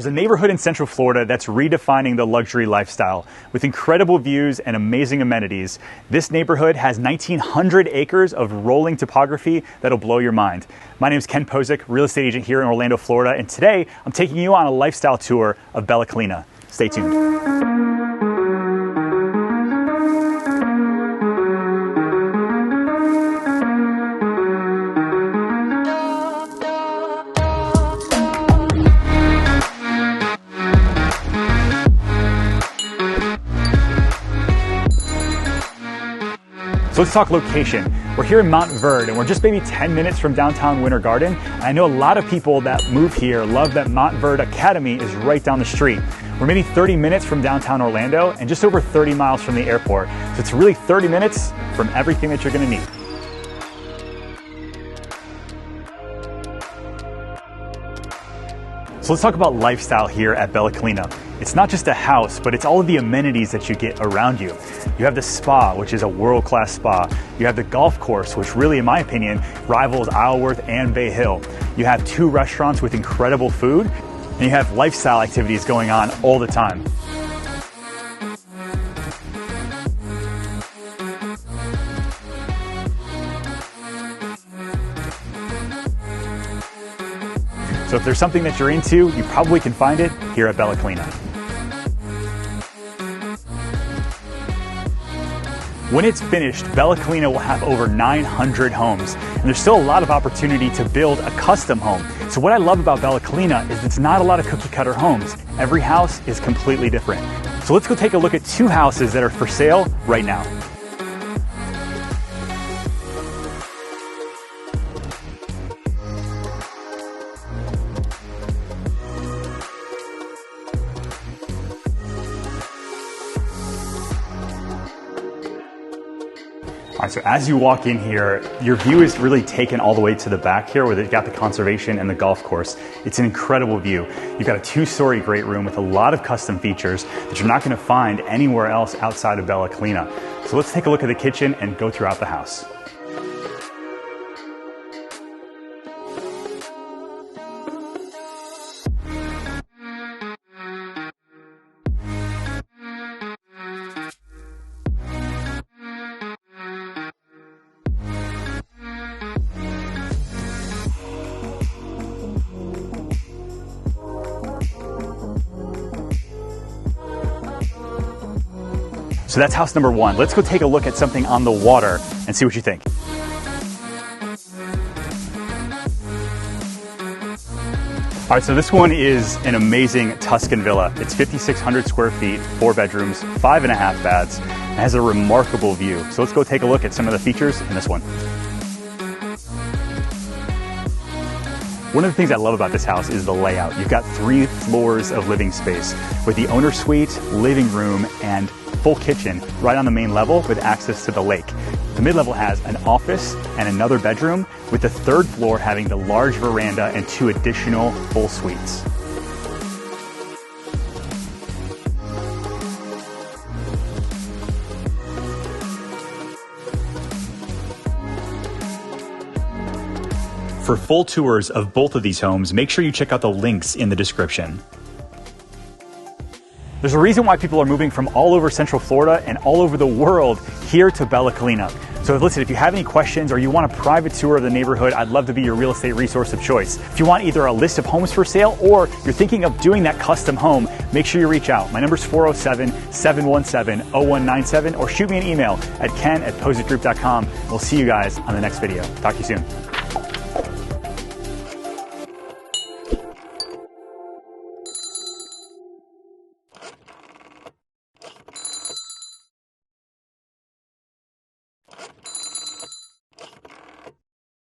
There's a neighborhood in Central Florida that's redefining the luxury lifestyle. With incredible views and amazing amenities, this neighborhood has 1,900 acres of rolling topography that'll blow your mind. My name is Ken Pozek, real estate agent here in Orlando, Florida, and today I'm taking you on a lifestyle tour of Bella Collina. Stay tuned. So let's talk location. We're here in Mount Verde, and we're just maybe 10 minutes from downtown Winter Garden. And I know a lot of people that move here love that Mount Verde Academy is right down the street. We're maybe 30 minutes from downtown Orlando and just over 30 miles from the airport. So it's really 30 minutes from everything that you're gonna need. So let's talk about lifestyle here at Bella Collina. It's not just a house, but it's all of the amenities that you get around you. You have the spa, which is a world-class spa. You have the golf course, which really, in my opinion, rivals Isleworth and Bay Hill. You have 2 restaurants with incredible food, and you have lifestyle activities going on all the time. So if there's something that you're into, you probably can find it here at Bella Collina. When it's finished, Bella Collina will have over 900 homes, and there's still a lot of opportunity to build a custom home. So what I love about Bella Collina is it's not a lot of cookie cutter homes. Every house is completely different. So let's go take a look at 2 houses that are for sale right now. All right, so as you walk in here, your view is really taken all the way to the back here where they've got the conservation and the golf course. It's an incredible view. You've got a 2-story great room with a lot of custom features that you're not gonna find anywhere else outside of Bella Collina. So let's take a look at the kitchen and go throughout the house. So that's house number 1. Let's go take a look at something on the water and see what you think. All right, so this one is an amazing Tuscan villa. It's 5,600 square feet, 4 bedrooms, 5.5 baths, and has a remarkable view. So let's go take a look at some of the features in this one. One of the things I love about this house is the layout. You've got 3 floors of living space with the owner suite, living room, and full kitchen right on the main level with access to the lake. The mid-level has an office and another bedroom, with the 3rd floor having the large veranda and 2 additional full suites. For full tours of both of these homes, make sure you check out the links in the description. There's a reason why people are moving from all over Central Florida and all over the world here to Bella Collina. So listen, if you have any questions or you want a private tour of the neighborhood, I'd love to be your real estate resource of choice. If you want either a list of homes for sale or you're thinking of doing that custom home, make sure you reach out. My number's 407-717-0197 or shoot me an email at ken@pozekgroup.com. We'll see you guys on the next video. Talk to you soon.